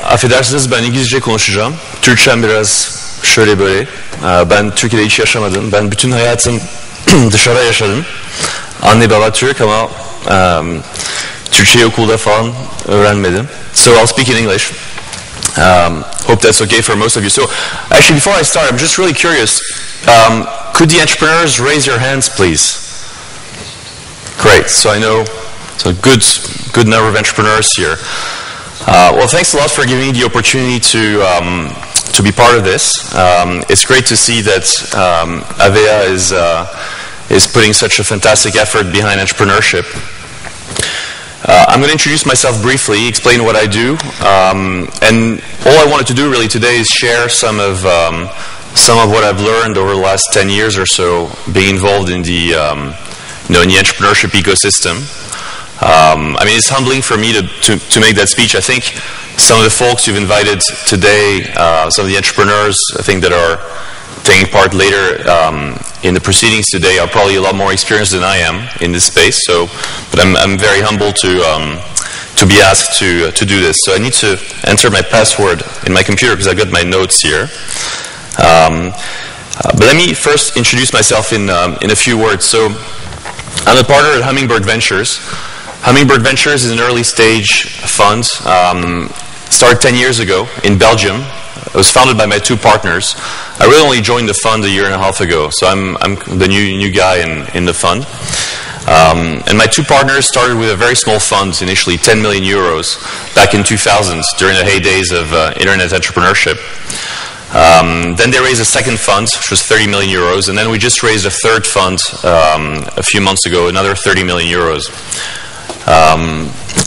Affedersiniz, ben İngilizce konuşacağım. Türkçem biraz şöyle böyle. Ben Türkiye'de hiç yaşamadım. Ben bütün hayatım dışarıda yaşadım. Anne baba Türk ama Türkçeyi okulda falan öğrenmedim. So I'll speak in English. Hope that's okay for most of you. So actually before I start, I'm just really curious. Could the entrepreneurs raise your hands, please? Great. So I know so good number of entrepreneurs here. Well, thanks a lot for giving me the opportunity to be part of this. It's great to see that Avea is putting such a fantastic effort behind entrepreneurship. I'm going to introduce myself briefly, explain what I do, and all I wanted to do really today is share some of what I've learned over the last 10 years or so, being involved in the in the entrepreneurship ecosystem. I mean, it's humbling for me to make that speech. I think some of the folks you've invited today, some of the entrepreneurs, I think that are taking part later in the proceedings today, are probably a lot more experienced than I am in this space. So, but I'm very humbled to be asked to do this. So I need to enter my password in my computer because I've got my notes here. But let me first introduce myself in a few words. So I'm a partner at Hummingbird Ventures. Hummingbird Ventures is an early stage fund. Started 10 years ago in Belgium. It was founded by my two partners. I really only joined the fund a year and a half ago, so I'm the new guy in the fund. And my two partners started with a very small fund, initially 10 million euros, back in 2000, during the heydays of internet entrepreneurship. Then they raised a second fund, which was 30 million euros, and then we just raised a third fund a few months ago, another 30 million euros.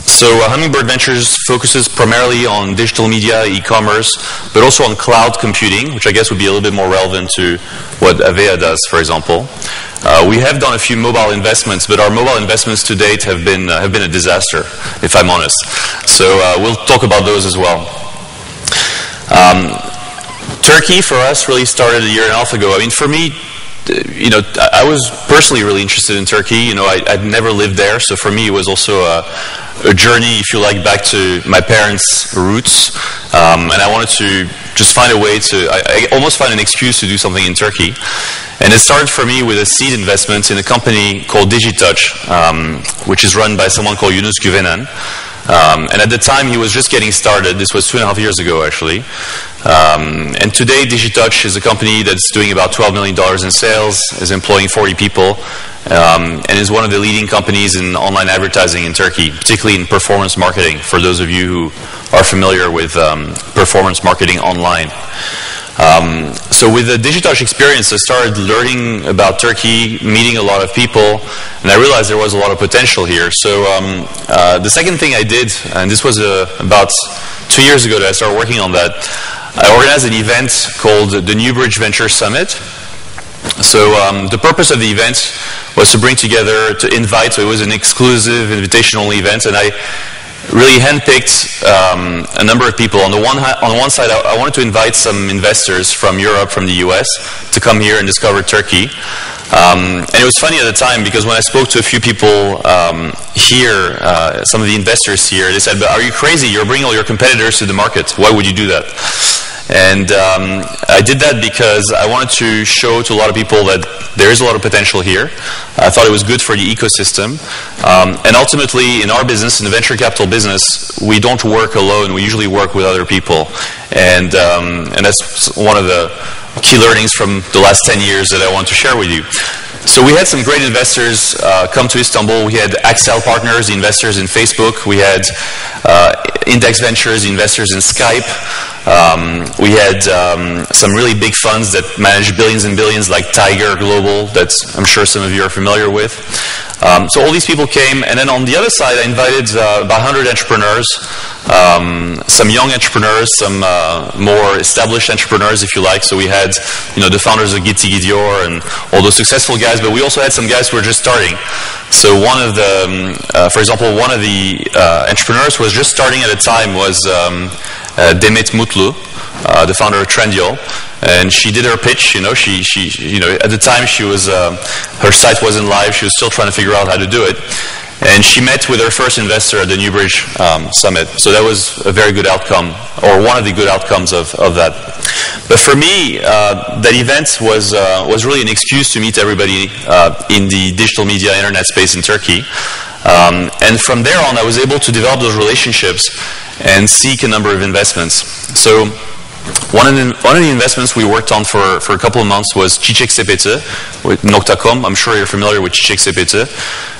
So Hummingbird Ventures focuses primarily on digital media, e-commerce, but also on cloud computing, which I guess would be a little bit more relevant to what Avea does, for example. We have done a few mobile investments, but our mobile investments to date have been a disaster, if I'm honest. So we'll talk about those as well. Turkey for us really started a year and a half ago. I mean, for me, you know, I was personally really interested in Turkey. You know, I'd never lived there, so for me it was also a journey, if you like, back to my parents' roots. And I wanted to just find a way I almost find an excuse to do something in Turkey. And it started for me with a seed investment in a company called Digitouch, which is run by someone called Yunus Güvenen. And at the time he was just getting started. This was 2.5 years ago, actually. And today Digitouch is a company that's doing about $12 million in sales, is employing 40 people, and is one of the leading companies in online advertising in Turkey, particularly in performance marketing, for those of you who are familiar with performance marketing online. So with the Digitouch experience, I started learning about Turkey, meeting a lot of people, and I realized there was a lot of potential here. So the second thing I did, and this was about 2 years ago that I started working on that, I organized an event called the Newbridge Venture Summit. So the purpose of the event was to bring together, to invite, so it was an exclusive invitation-only event, and I really handpicked a number of people. On the one side, I wanted to invite some investors from Europe, from the US, to come here and discover Turkey. And it was funny at the time because when I spoke to a few people here, some of the investors here, they said, "But are you crazy? You're bringing all your competitors to the market. Why would you do that?" And I did that because I wanted to show to a lot of people that there is a lot of potential here. I thought it was good for the ecosystem. And ultimately, in our business, in the venture capital business, we don't work alone. We usually work with other people. And that's one of the key learnings from the last 10 years that I want to share with you. So we had some great investors come to Istanbul. We had Axel Partners, the investors in Facebook. We had Index Ventures, the investors in Skype. We had some really big funds that manage billions and billions, like Tiger Global, that I'm sure some of you are familiar with. So all these people came, and then on the other side, I invited about 100 entrepreneurs, some young entrepreneurs, some more established entrepreneurs, if you like. So we had, you know, the founders of Gitti Gidiyor and all those successful guys, but we also had some guys who were just starting. So one of the, for example, one of the entrepreneurs who was just starting at the time was Demet Mutlu, the founder of Trendyol, and she did her pitch. You know, she at the time she was her site wasn't live. She was still trying to figure out how to do it, And she met with her first investor at the Newbridge Summit. So that was a very good outcome, or one of the good outcomes of that. But for me, that event was really an excuse to meet everybody in the digital media internet space in Turkey. And from there on, I was able to develop those relationships and seek a number of investments. So one of the investments we worked on for a couple of months was Çiçek Sepeti with .com. I'm sure you're familiar with Çiçek Sepeti.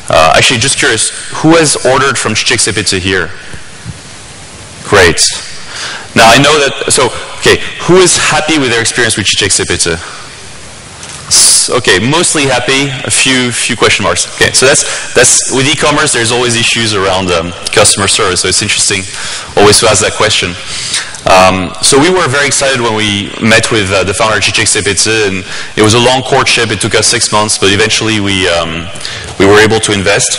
Actually, just curious, who has ordered from Çiçek Sepeti here? Great. Now I know that, so, okay, who is happy with their experience with Çiçek Sepeti? Okay, mostly happy, a few question marks. Okay, so that's with e-commerce, there's always issues around customer service, so it's interesting always to ask that question. So we were very excited when we met with the founder of Çiçek Sepeti, and it was a long courtship. It took us 6 months, but eventually we were able to invest,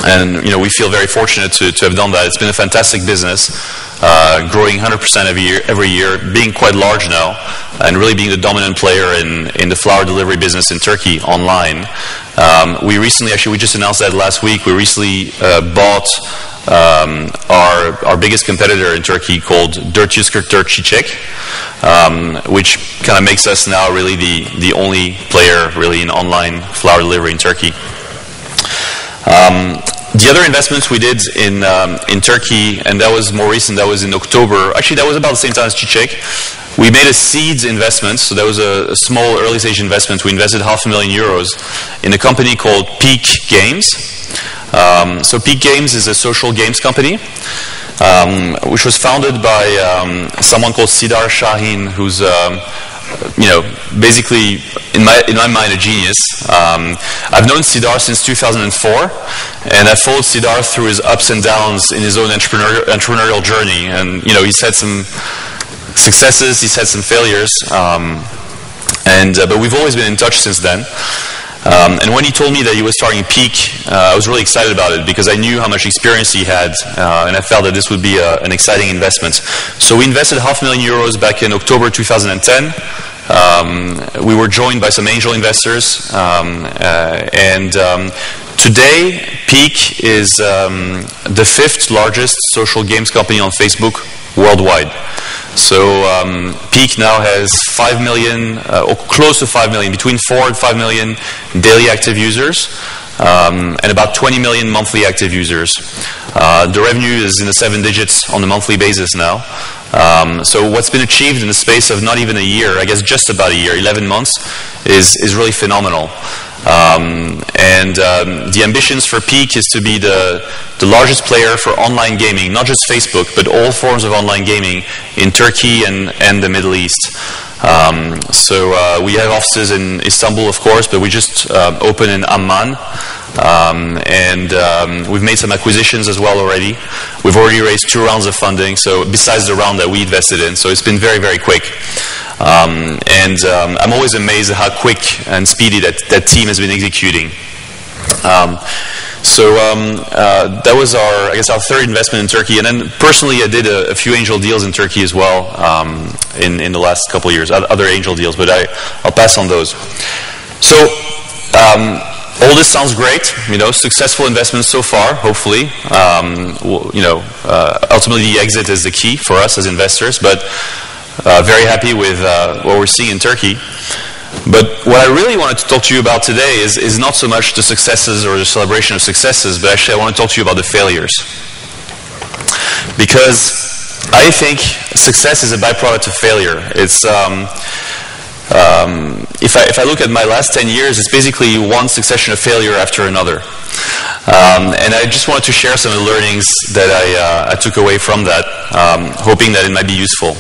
and we feel very fortunate to have done that. It's been a fantastic business, growing 100% every year, being quite large now, and really being the dominant player in the flower delivery business in Turkey online. We just announced that last week. We recently bought our biggest competitor in Turkey called 444 Çiçek, which kind of makes us now really the only player really in online flower delivery in Turkey. The other investments we did in Turkey, and that was more recent, that was in October. Actually, that was about the same time as Çiçek. We made a seeds investment, so that was a small early stage investment. We invested €500,000 in a company called Peak Games. So Peak Games is a social games company, which was founded by someone called Sidar Şahin, who's basically in my mind a genius. I've known Sidar since 2004, and I followed Sidar through his ups and downs in his own entrepreneurial journey. And he's had some successes, he's had some failures, but we've always been in touch since then. And when he told me that he was starting Peak, I was really excited about it because I knew how much experience he had, and I felt that this would be an exciting investment. So we invested €500,000 back in October 2010. We were joined by some angel investors, and today Peak is the 5th largest social games company on Facebook worldwide. So Peak now has 5 million, or close to 5 million, between 4 and 5 million daily active users, and about 20 million monthly active users. The revenue is in the 7 digits on a monthly basis now. So what's been achieved in the space of not even a year, I guess just about a year, 11 months, is really phenomenal. And the ambitions for Peak is to be the largest player for online gaming, not just Facebook, but all forms of online gaming in Turkey and the Middle East. So we have offices in Istanbul, of course, but we just opened in Amman. And we've made some acquisitions as well already. We've already raised 2 rounds of funding, so besides the round that we invested in, so it's been very, very quick. And I'm always amazed at how quick and speedy that team has been executing. So that was our 3rd investment in Turkey, and then personally I did a few angel deals in Turkey as well in the last couple of years, other angel deals, but I'll pass on those. So all this sounds great, successful investments so far, hopefully. Ultimately the exit is the key for us as investors, but very happy with what we're seeing in Turkey. But what I really wanted to talk to you about today is not so much the successes or the celebration of successes, but actually I want to talk to you about the failures. Because I think success is a byproduct of failure. It's if I look at my last 10 years, it's basically one succession of failure after another. And I just wanted to share some of the learnings that I took away from that, hoping that it might be useful,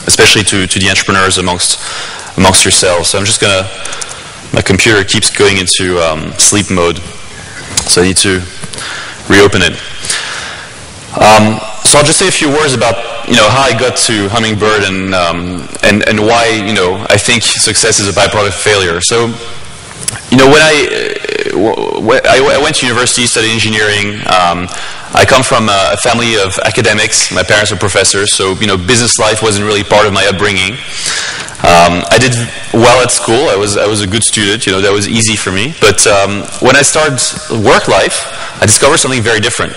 especially to the entrepreneurs amongst yourselves. So I'm just my computer keeps going into sleep mode, so I need to reopen it. So I'll just say a few words about how I got to Hummingbird and why I think success is a byproduct of failure. So when I went to university, studied engineering. I come from a family of academics. My parents are professors, so business life wasn't really part of my upbringing. I did well at school. I was a good student. That was easy for me. But when I started work life, I discovered something very different.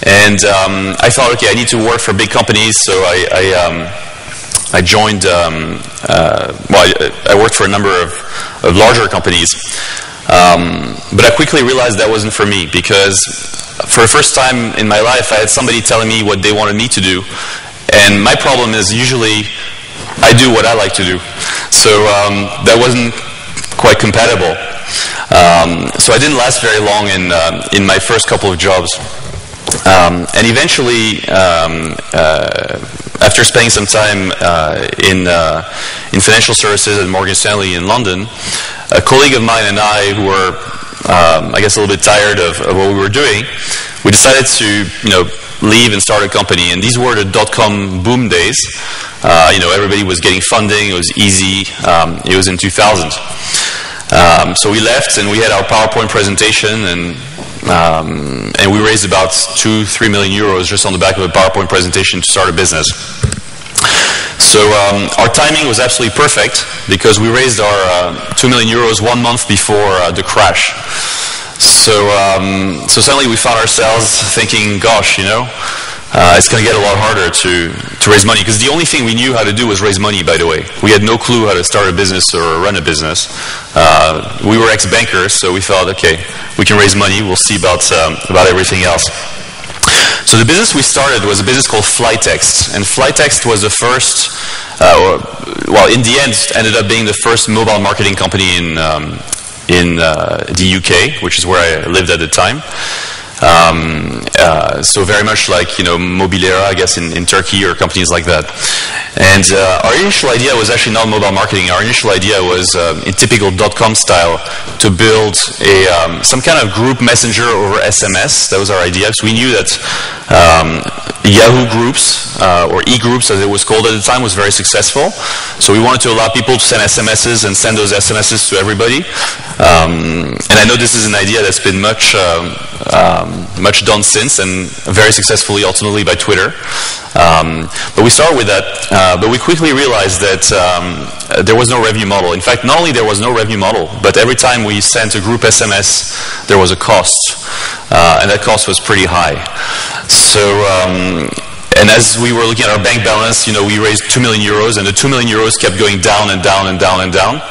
And I thought, okay, I need to work for big companies. So I joined. I worked for a number of larger companies. But I quickly realized that wasn't for me, because for the first time in my life, I had somebody telling me what they wanted me to do. And my problem is usually I do what I like to do. So that wasn't quite compatible. So I didn't last very long in my first couple of jobs. And eventually, after spending some time in financial services at Morgan Stanley in London, a colleague of mine and I, who were, I guess, a little bit tired of what we were doing, we decided to, leave and start a company. And these were the dot-com boom days. Everybody was getting funding. It was easy. It was in 2000. So we left, and we had our PowerPoint presentation, and we raised about 2-3 million euros just on the back of a PowerPoint presentation to start a business. So our timing was absolutely perfect, because we raised our 2 million euros 1 month before the crash. So suddenly we found ourselves thinking, gosh, it's going to get a lot harder to raise money, because the only thing we knew how to do was raise money, by the way. We had no clue how to start a business or run a business. We were ex-bankers, so we thought, okay, we can raise money, we'll see about everything else. So the business we started was a business called Flytext, and Flytext was the first, in the end, ended up being the first mobile marketing company in the UK, which is where I lived at the time. So very much like Mobilera, I guess, in Turkey, or companies like that. And our initial idea was actually not mobile marketing. Our initial idea was, in typical .com style, to build some kind of group messenger over SMS. That was our idea, because we knew that Yahoo Groups, or e-groups as it was called at the time, was very successful. So we wanted to allow people to send SMSs and send those SMSs to everybody. And I know this is an idea that's been much done since, and very successfully ultimately by Twitter. But we started with that, but we quickly realized that there was no revenue model. In fact, not only there was no revenue model, but every time we sent a group SMS, there was a cost, and that cost was pretty high. So, and as we were looking at our bank balance, we raised 2 million euros, and the 2 million euros kept going down and down and down and down.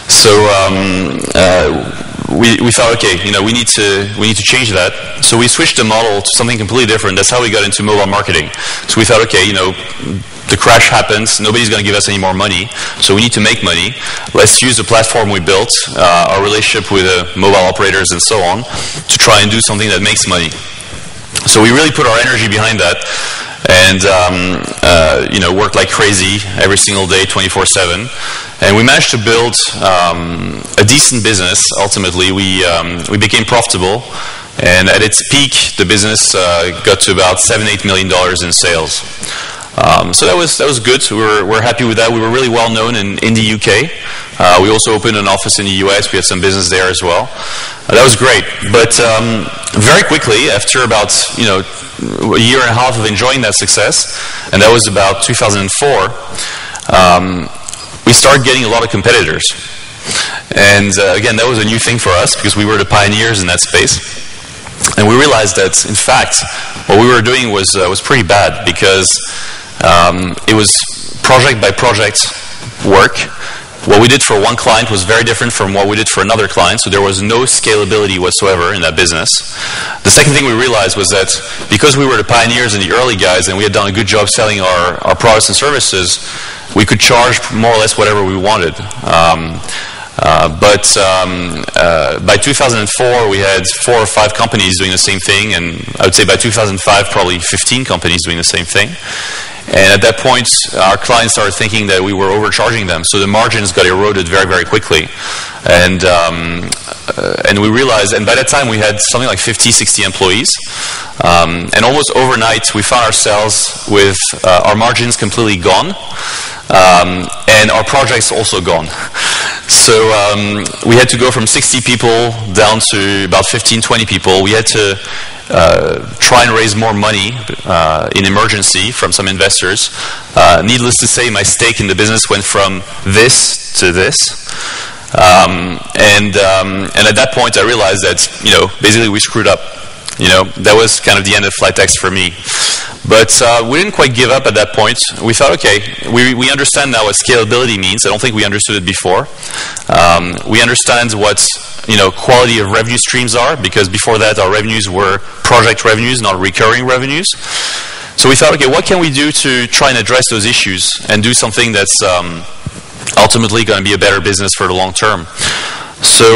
So we thought, okay, we need to change that. So we switched the model to something completely different. That's how we got into mobile marketing. So we thought, okay, the crash happens. Nobody's going to give us any more money. So we need to make money. Let's use the platform we built, our relationship with mobile operators and so on, to try and do something that makes money. So we really put our energy behind that, and worked like crazy every single day, 24/7. And we managed to build a decent business. Ultimately, we became profitable, and at its peak, the business got to about $7-8 million in sales. So that was good. We're happy with that. We were really well known in the UK. We also opened an office in the US. We had some business there as well. That was great. But very quickly, after about a year and a half of enjoying that success, and that was about 2004, we started getting a lot of competitors. And again, that was a new thing for us, because we were the pioneers in that space. And we realized that, in fact, what we were doing was pretty bad, because it was project by project work. What we did for one client was very different from what we did for another client, so there was no scalability whatsoever in that business. The second thing we realized was that because we were the pioneers and the early guys, and we had done a good job selling our products and services, we could charge more or less whatever we wanted. But by 2004, we had 4 or 5 companies doing the same thing, and I would say by 2005, probably 15 companies doing the same thing. And at that point, our clients started thinking that we were overcharging them, so the margins got eroded very, very quickly. And we realized, and by that time we had something like 50, 60 employees. And almost overnight, we found ourselves with our margins completely gone, and our projects also gone. So we had to go from 60 people down to about 15, 20 people. We had to try and raise more money in emergency from some investors. Needless to say, my stake in the business went from this to this. And at that point, I realized that, basically we screwed up. That was kind of the end of Flytex for me. But we didn't quite give up at that point. We thought, okay, we understand now what scalability means. I don't think we understood it before. We understand what quality of revenue streams are, because before that our revenues were project revenues, not recurring revenues. So we thought, okay, what can we do to try and address those issues and do something that's ultimately going to be a better business for the long term. So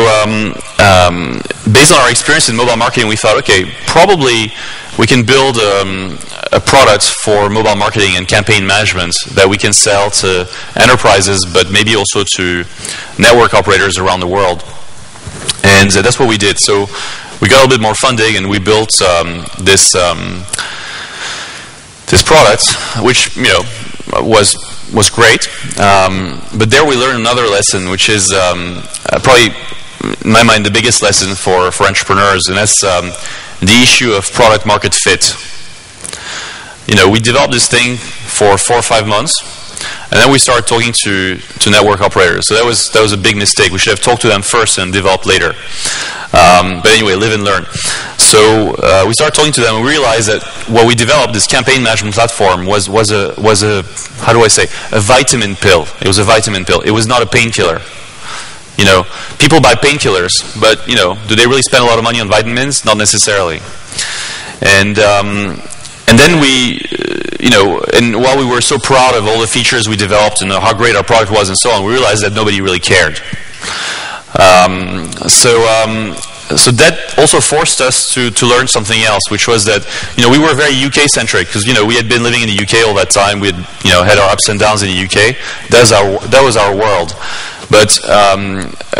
based on our experience in mobile marketing, we thought, okay, probably we can build a product for mobile marketing and campaign management that we can sell to enterprises, but maybe also to network operators around the world. And that's what we did. So we got a little bit more funding, and we built this product, which was great. But there we learned another lesson, which is probably, in my mind, the biggest lesson for entrepreneurs, and that's the issue of product market fit. We developed this thing for 4 or 5 months, and then we started talking to network operators. So that was a big mistake. We should have talked to them first and developed later. But anyway, live and learn. So we started talking to them, and we realized that what we developed, this campaign management platform, was a how do I say, a vitamin pill. It was a vitamin pill. It was not a painkiller. People buy painkillers, but do they really spend a lot of money on vitamins? Not necessarily. And then we, and while we were so proud of all the features we developed and how great our product was and so on, we realized that nobody really cared. So that also forced us to learn something else, which was that we were very UK centric, because we had been living in the UK all that time. We had had our ups and downs in the UK. That was our world. But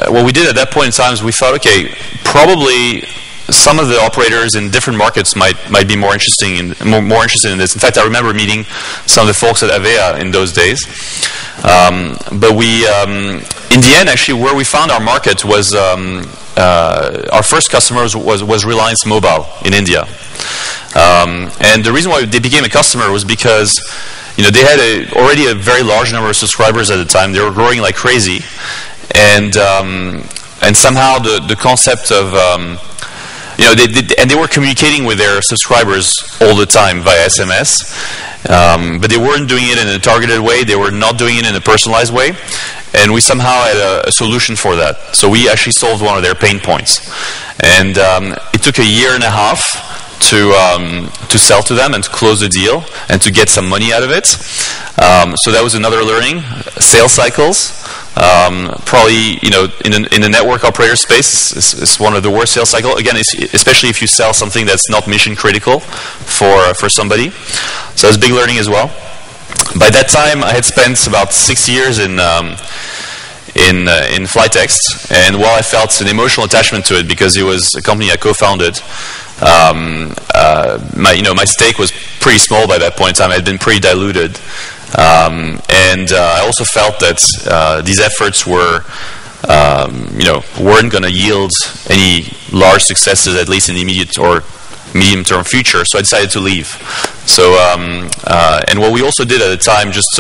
what we did at that point in time is we thought, okay, probably some of the operators in different markets might be more interested in this. In fact, I remember meeting some of the folks at Avea in those days. But we, in the end, actually, where we found our market was our first customers was Reliance Mobile in India. And the reason why they became a customer was because they had already a very large number of subscribers at the time. They were growing like crazy, and somehow the concept of they were communicating with their subscribers all the time via SMS, but they weren't doing it in a targeted way. They were not doing it in a personalized way, and we somehow had a solution for that. So we actually solved one of their pain points, and it took 1.5 years to sell to them and to close the deal and to get some money out of it. So that was another learning. Sales cycles, probably in the network operator space, is one of the worst sales cycles. Again, especially if you sell something that's not mission critical for somebody. So that's big learning as well. By that time, I had spent about 6 years in Flytex, and while I felt an emotional attachment to it because it was a company I co-founded, my stake was pretty small by that point in time. I had been pretty diluted, and I also felt that these efforts weren't going to yield any large successes, at least in the immediate or medium-term future. So I decided to leave. So and what we also did at the time, just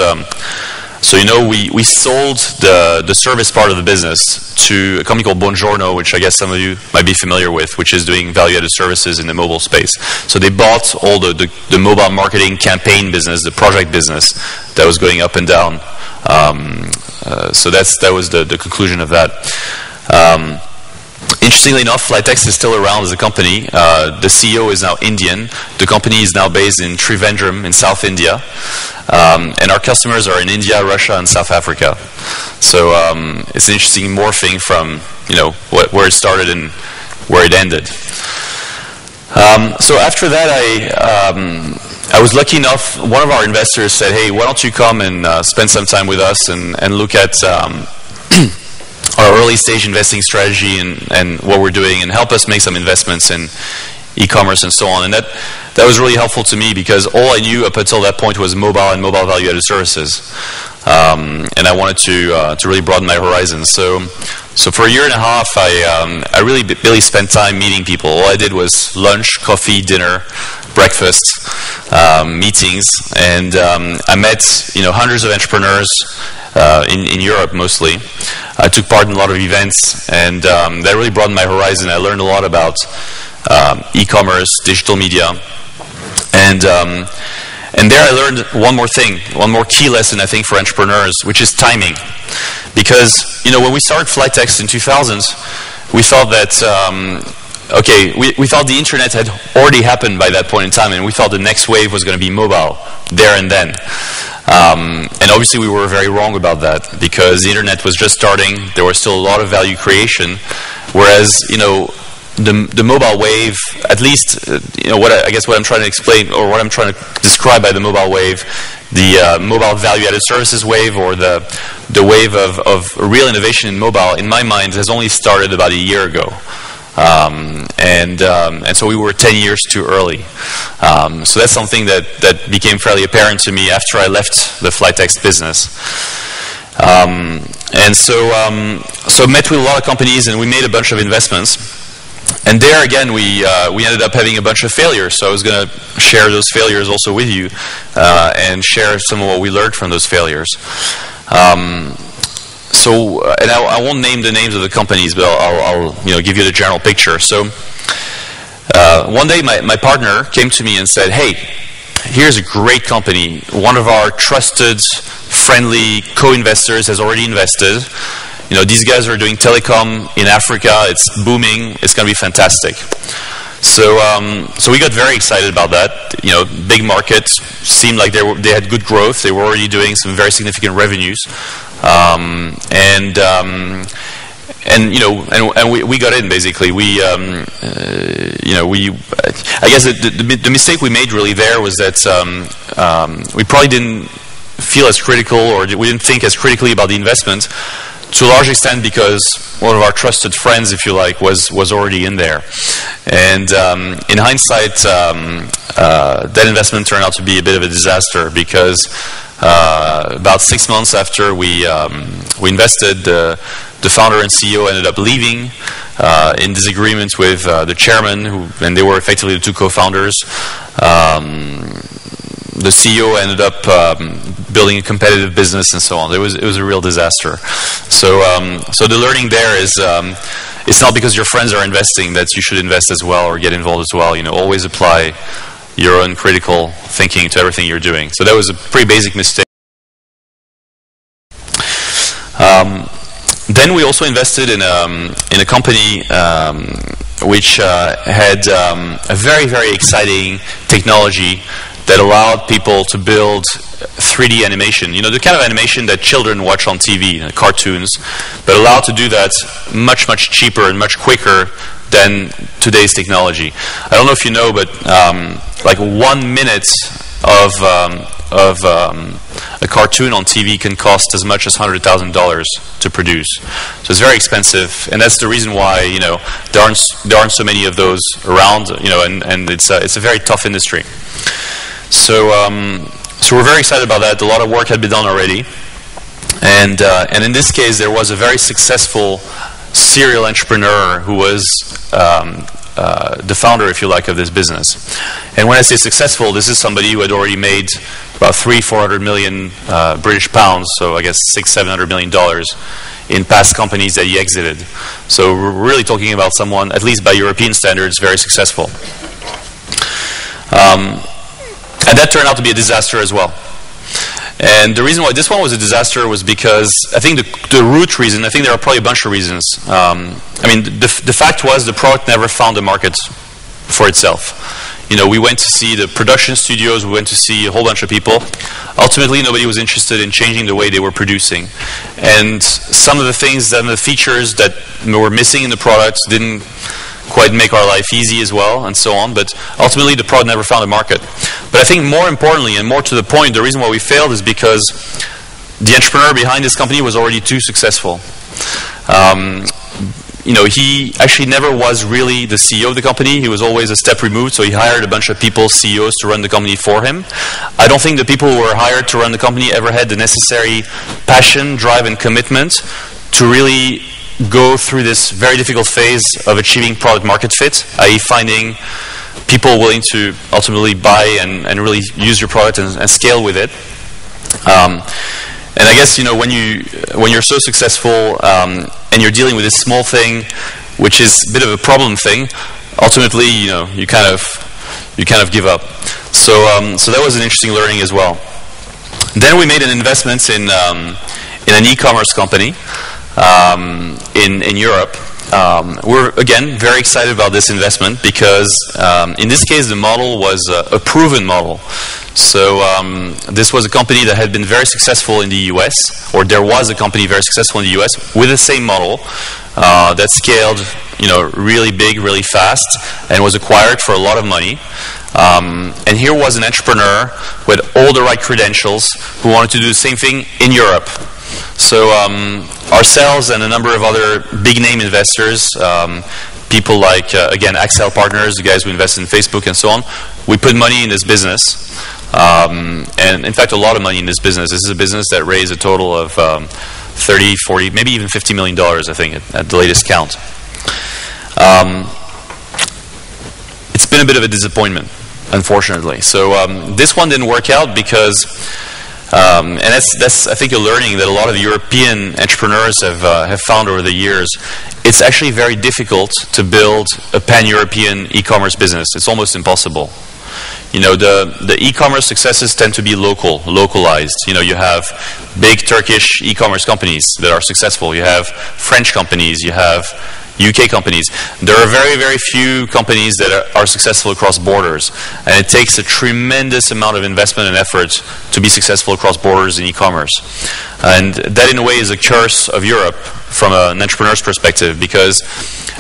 so we sold the service part of the business to a company called Buongiorno, which I guess some of you might be familiar with, which is doing value-added services in the mobile space. So they bought all the mobile marketing campaign business, the project business that was going up and down. So that was the conclusion of that. Interestingly enough, Flytex is still around as a company. The CEO is now Indian. The company is now based in Trivandrum in South India. And our customers are in India, Russia, and South Africa. So it's an interesting morphing from where it started and where it ended. So after that, I was lucky enough. One of our investors said, "Hey, why don't you come and spend some time with us and look at our early stage investing strategy and what we're doing, and help us make some investments in e-commerce and so on." And that was really helpful to me, because all I knew up until that point was mobile and mobile value-added services, and I wanted to really broaden my horizons. So So for a year and a half, I really barely spent time meeting people. All I did was lunch, coffee, dinner, breakfast, meetings, and I met hundreds of entrepreneurs in Europe mostly. I took part in a lot of events, and that really broadened my horizon. I learned a lot about e-commerce, digital media, and there I learned one more thing, one more key lesson I think for entrepreneurs, which is timing. Because when we started Flytext in 2000, we thought that we thought the internet had already happened by that point in time, and we thought the next wave was going to be mobile there and then. And obviously we were very wrong about that, because the internet was just starting. There was still a lot of value creation, whereas the mobile wave, at least what I'm trying to explain, or what I'm trying to describe by the mobile wave, the mobile value-added services wave, or the wave of real innovation in mobile, in my mind, has only started about a year ago. And so we were 10 years too early. So that's something that became fairly apparent to me after I left the Flytext business. And so met with a lot of companies, and we made a bunch of investments. And there again, we ended up having a bunch of failures. So I was going to share those failures also with you, and share some of what we learned from those failures. And I won't name the names of the companies, but I'll give you the general picture. So one day my partner came to me and said, "Hey, here's a great company. One of our trusted, friendly co-investors has already invested. These guys are doing telecom in Africa. It's booming. It's going to be fantastic." So we got very excited about that. Big markets, seemed like they had good growth. They were already doing some very significant revenues, and we got in basically. I guess the mistake we made really there was that we probably didn't feel as critical, or we didn't think as critically about the investment, to a large extent because one of our trusted friends, if you like, was already in there. And in hindsight, that investment turned out to be a bit of a disaster, because about 6 months after we invested, the founder and CEO ended up leaving in disagreement with the chairman, and they were effectively the two co-founders. The CEO ended up building a competitive business and so on. It was a real disaster. So the learning there is it's not because your friends are investing that you should invest as well or get involved as well. Always apply your own critical thinking to everything you're doing. So that was a pretty basic mistake. Then we also invested in a company which had a very, very exciting technology that allowed people to build 3D animation. The kind of animation that children watch on TV, cartoons, but allowed to do that much, much cheaper and much quicker than today's technology. I don't know if you know, but like 1 minute of a cartoon on TV can cost as much as $100,000 to produce. So it's very expensive, and that's the reason why there aren't so many of those around. And it's a very tough industry. So we're very excited about that. A lot of work had been done already, and in this case, there was a very successful serial entrepreneur who was the founder, if you like, of this business. And when I say successful, this is somebody who had already made about 300-400 million British pounds, so I guess $600-700 million in past companies that he exited. So we're really talking about someone, at least by European standards, very successful. And that turned out to be a disaster as well. And the reason why this one was a disaster was because I think the root reason, I think there are probably a bunch of reasons. The fact was the product never found a market for itself. We went to see the production studios, we went to see a whole bunch of people. Ultimately, nobody was interested in changing the way they were producing. And some of the things, the features that were missing in the product didn't quite make our life easy as well, and so on. But ultimately, the product never found a market. But I think more importantly, and more to the point, the reason why we failed is because the entrepreneur behind this company was already too successful. He actually never was really the CEO of the company. He was always a step removed, so he hired a bunch of people, CEOs, to run the company for him. I don't think the people who were hired to run the company ever had the necessary passion, drive, and commitment to really go through this very difficult phase of achieving product market fit, i.e. finding people willing to ultimately buy and really use your product and scale with it. And I guess, when you're so successful and you're dealing with this small thing, which is a bit of a problem thing, ultimately, you kind of give up. So that was an interesting learning as well. Then we made an investment in an e-commerce company in Europe. We're again very excited about this investment because in this case the model was a proven model. So this was a company that had been very successful in the US, or there was a company very successful in the US with the same model that scaled, really big, really fast, and was acquired for a lot of money. And here was an entrepreneur who had all the right credentials who wanted to do the same thing in Europe. So ourselves and a number of other big name investors, people like, again, Axel Partners, the guys who invest in Facebook and so on, we put money in this business. And in fact, a lot of money in this business. This is a business that raised a total of 30, 40, maybe even $50 million, I think, at the latest count. It's been a bit of a disappointment, unfortunately. So this one didn't work out because, and that's I think a learning that a lot of European entrepreneurs have found over the years. It's actually very difficult to build a pan-European e-commerce business. It's almost impossible. The e-commerce successes tend to be localized. You have big Turkish e-commerce companies that are successful. You have French companies. You have UK companies. There are very, very few companies that are successful across borders, and it takes a tremendous amount of investment and effort to be successful across borders in e-commerce. And that, in a way, is a curse of Europe from an entrepreneur's perspective, because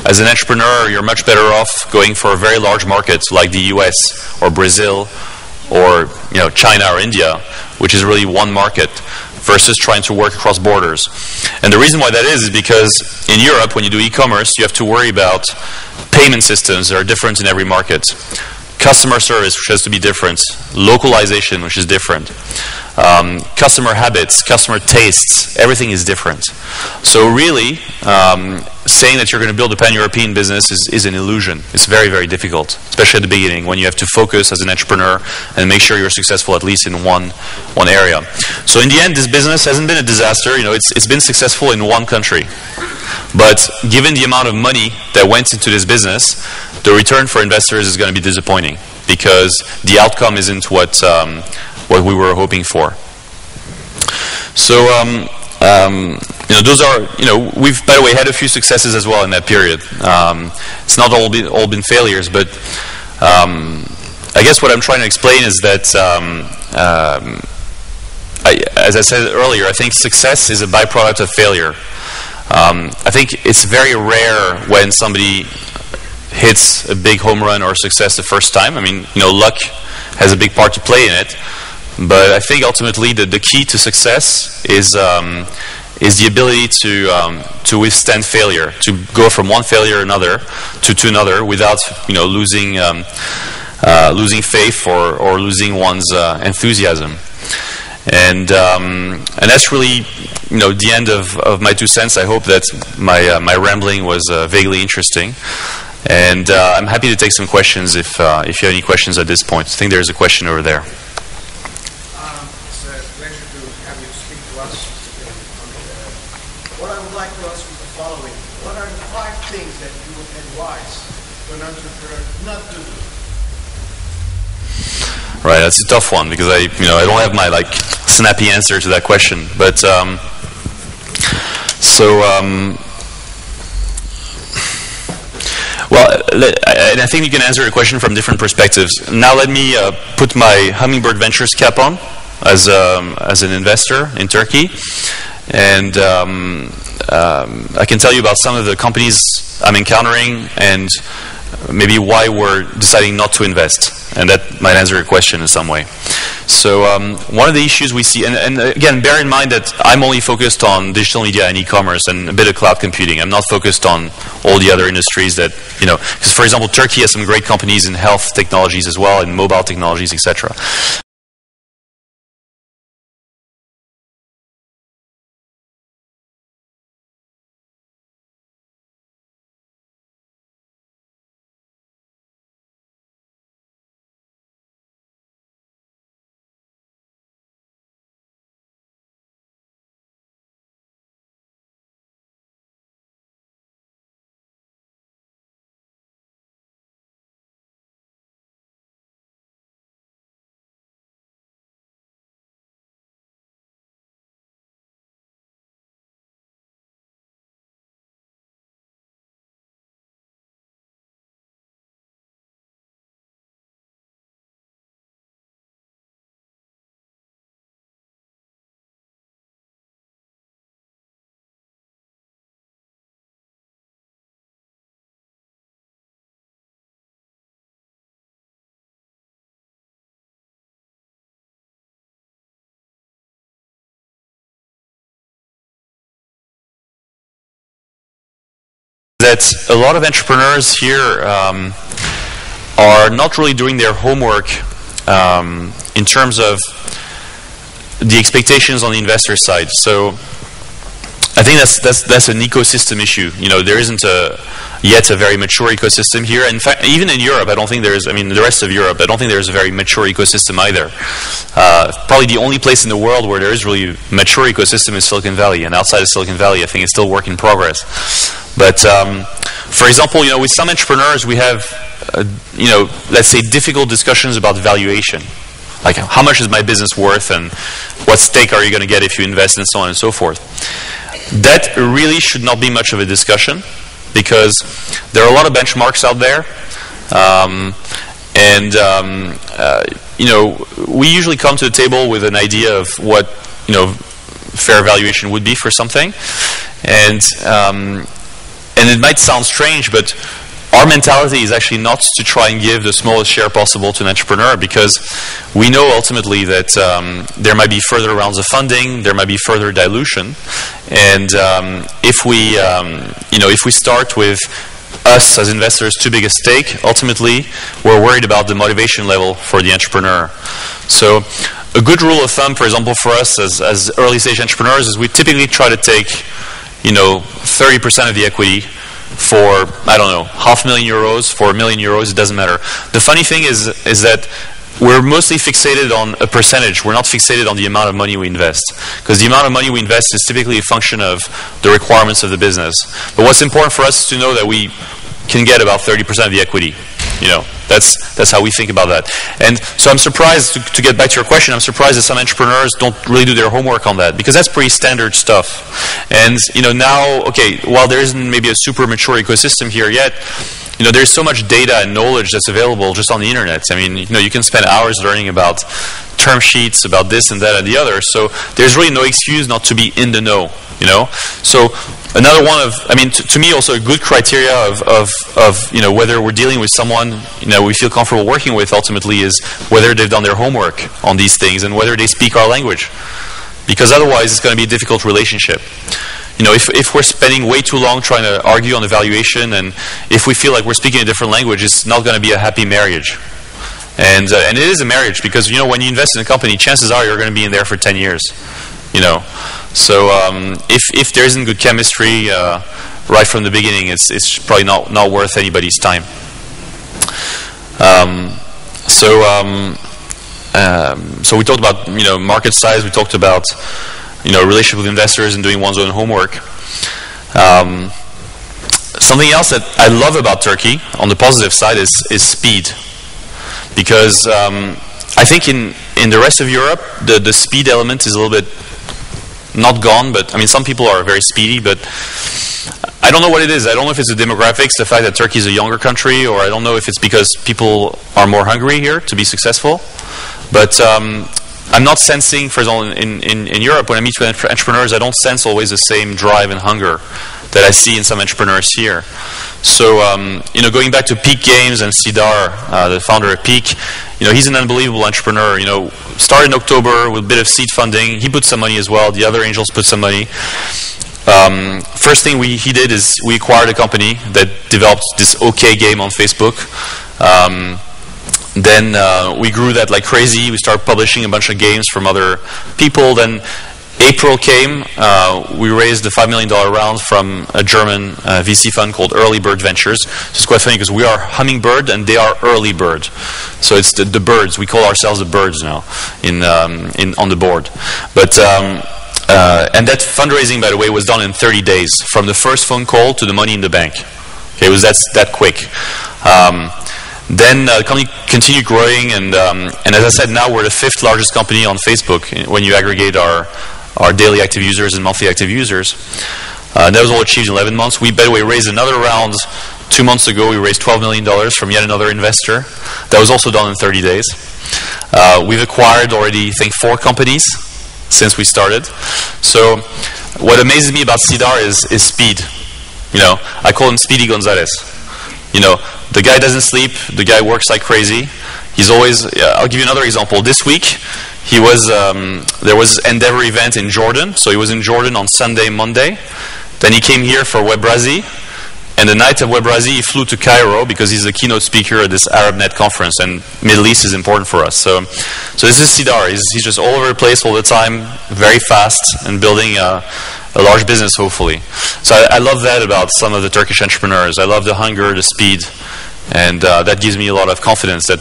as an entrepreneur, you're much better off going for a very large market like the US or Brazil or China or India, which is really one market, versus trying to work across borders. And the reason why that is because in Europe, when you do e-commerce, you have to worry about payment systems that are different in every market, customer service, which has to be different, localization, which is different, customer habits, customer tastes, everything is different. So really, saying that you're going to build a pan-European business is an illusion. It's very, very difficult, especially at the beginning, when you have to focus as an entrepreneur and make sure you're successful at least in one area. So in the end, this business hasn't been a disaster. It's been successful in one country. But given the amount of money that went into this business, the return for investors is going to be disappointing because the outcome isn't what we were hoping for. So those are, we've, by the way, had a few successes as well in that period. It's not all been failures, but I guess what I'm trying to explain is that, as I said earlier, I think success is a byproduct of failure. I think it's very rare when somebody hits a big home run or success the first time. I mean, luck has a big part to play in it. But I think ultimately the key to success is the ability to withstand failure, to go from one failure to another without losing faith or losing one's enthusiasm. And that's really the end of my 2 cents. I hope that my rambling was vaguely interesting. And I'm happy to take some questions if you have any questions at this point. I think there's a question over there. Right, that's a tough one because I don't have my snappy answer to that question. But and I think you can answer the question from different perspectives. Now let me put my Hummingbird Ventures cap on as an investor in Turkey, and I can tell you about some of the companies I'm encountering and maybe why we're deciding not to invest. And that might answer your question in some way. So one of the issues we see, and again, bear in mind that I'm only focused on digital media and e-commerce and a bit of cloud computing. I'm not focused on all the other industries that, because for example, Turkey has some great companies in health technologies as well, and mobile technologies, etc. that a lot of entrepreneurs here are not really doing their homework in terms of the expectations on the investor side. So I think that's an ecosystem issue. You know, there isn't yet a very mature ecosystem here. In fact, even in Europe, I don't think there's, I mean, the rest of Europe, I don't think there's a very mature ecosystem either. Probably the only place in the world where there is really a mature ecosystem is Silicon Valley, and outside of Silicon Valley, I think it's still work in progress. But for example, you know, with some entrepreneurs, we have, you know, let's say difficult discussions about valuation. Like, how much is my business worth, and what stake are you going to get if you invest, and so on and so forth. That really should not be much of a discussion, because there are a lot of benchmarks out there, you know, we usually come to the table with an idea of what, you know, fair valuation would be for something, and it might sound strange, but our mentality is actually not to try and give the smallest share possible to an entrepreneur, because we know ultimately that there might be further rounds of funding, there might be further dilution, and if we, you know, if we start with us as investors too big a stake, ultimately we're worried about the motivation level for the entrepreneur. So a good rule of thumb, for example, for us as early stage entrepreneurs is we typically try to take, you know, 30% of the equity for, I don't know, €500,000, for €1 million, it doesn't matter. The funny thing is that we're mostly fixated on a percentage. We're not fixated on the amount of money we invest, because the amount of money we invest is typically a function of the requirements of the business. But what's important for us is to know that we can get about 30% of the equity. You know, that's how we think about that. And so I'm surprised, to get back to your question, I'm surprised that some entrepreneurs don't really do their homework on that, because that's pretty standard stuff. And, you know, now, okay, while there isn't maybe a super mature ecosystem here yet, you know, there's so much data and knowledge that's available just on the internet. I mean, you know, you can spend hours learning about term sheets, about this and that and the other. So there's really no excuse not to be in the know, you know. So another one of, I mean, to me also a good criteria of you know, whether we're dealing with someone, you know, we feel comfortable working with ultimately is whether they've done their homework on these things and whether they speak our language. Because otherwise it's going to be a difficult relationship. You know, if we're spending way too long trying to argue on the valuation, and if we feel like we're speaking a different language, it's not going to be a happy marriage. And it is a marriage, because, you know, when you invest in a company, chances are you're going to be in there for 10 years. You know, so if there isn't good chemistry right from the beginning, it's probably not worth anybody's time. So we talked about, you know, market size. We talked about, you know, relationship with investors and doing one's own homework. Something else that I love about Turkey on the positive side is speed, because I think in the rest of Europe the speed element is a little bit not gone, but I mean, some people are very speedy, but I don't know what it is. I don't know if it's the demographics, the fact that Turkey is a younger country, or I don't know if it's because people are more hungry here to be successful. But I'm not sensing, for example, in Europe, when I meet with entrepreneurs, I don't sense always the same drive and hunger that I see in some entrepreneurs here. So, you know, going back to Peak Games and Sidar, the founder of Peak, you know, he's an unbelievable entrepreneur. You know, started in October with a bit of seed funding. He put some money as well. The other angels put some money. First thing he did is we acquired a company that developed this OK game on Facebook. Then we grew that like crazy. We started publishing a bunch of games from other people. Then April came. We raised the $5 million round from a German VC fund called Early Bird Ventures. So it's quite funny because we are Hummingbird and they are Early Bird. So it's the birds. We call ourselves the birds now on the board. But and that fundraising, by the way, was done in 30 days from the first phone call to the money in the bank. Okay, it was that quick. Then the company continued growing, and as I said, now we're the 5th largest company on Facebook when you aggregate our daily active users and monthly active users. That was all achieved in 11 months. We, by the way, raised another round 2 months ago. We raised $12 million from yet another investor. That was also done in 30 days. We've acquired already, I think, 4 companies since we started. So what amazes me about Sidar is speed. You know, I call him Speedy Gonzalez. You know, the guy doesn't sleep. The guy works like crazy. He's always. I'll give you another example. This week, he was. There was an Endeavor event in Jordan, so he was in Jordan on Sunday, Monday. Then he came here for Webrazi, And the night of Webrazi, he flew to Cairo because he's a keynote speaker at this ArabNet conference, and Middle East is important for us. So this is Sidar. He's just all over the place all the time, very fast, and building a large business, hopefully. So I love that about some of the Turkish entrepreneurs. I love the hunger, the speed, and that gives me a lot of confidence that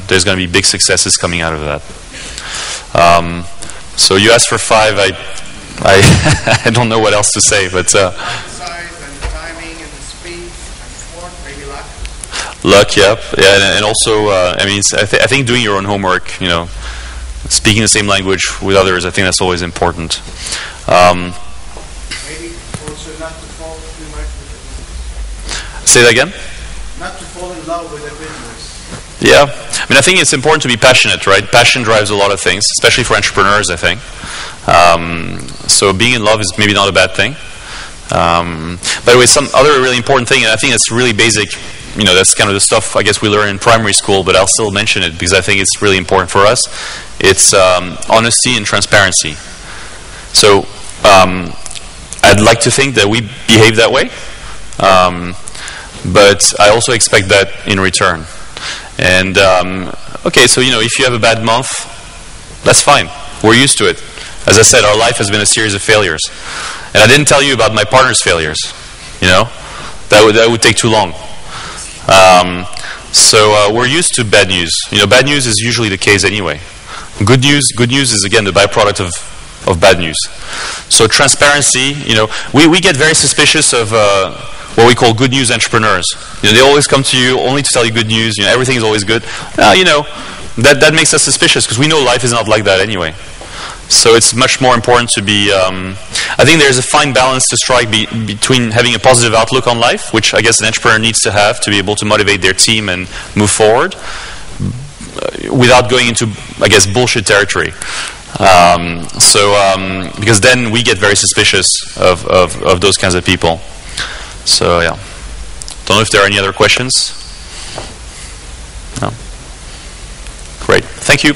there's going to be big successes coming out of that. So you asked for 5. I don't know what else to say, but. Luck, yeah, and also, I think doing your own homework, speaking the same language with others, I think that's always important. Maybe also not to fall too much with the business. Say that again? Not to fall in love with the business. Yeah, I think it's important to be passionate, right? Passion drives a lot of things, especially for entrepreneurs, I think. So being in love is maybe not a bad thing. By the way, some other really important thing, and I think it's really basic. That's kind of the stuff I guess we learn in primary school, but I'll still mention it because I think it's really important for us. It's honesty and transparency. So I'd like to think that we behave that way, but I also expect that in return. And okay, so if you have a bad month, that's fine. We're used to it. As I said, our life has been a series of failures, and I didn't tell you about my partner's failures. That would take too long. So we're used to bad news. Bad news is usually the case anyway. Good news is again the byproduct of bad news. So transparency, we get very suspicious of what we call good news entrepreneurs. They always come to you only to tell you good news. Everything is always good. That makes us suspicious because we know life is not like that anyway. So it's much more important to be. I think there's a fine balance to strike between having a positive outlook on life, which I guess an entrepreneur needs to have to be able to motivate their team and move forward, without going into, I guess, bullshit territory. Because then we get very suspicious of those kinds of people. So yeah, don't know if there are any other questions. No. Great. Thank you.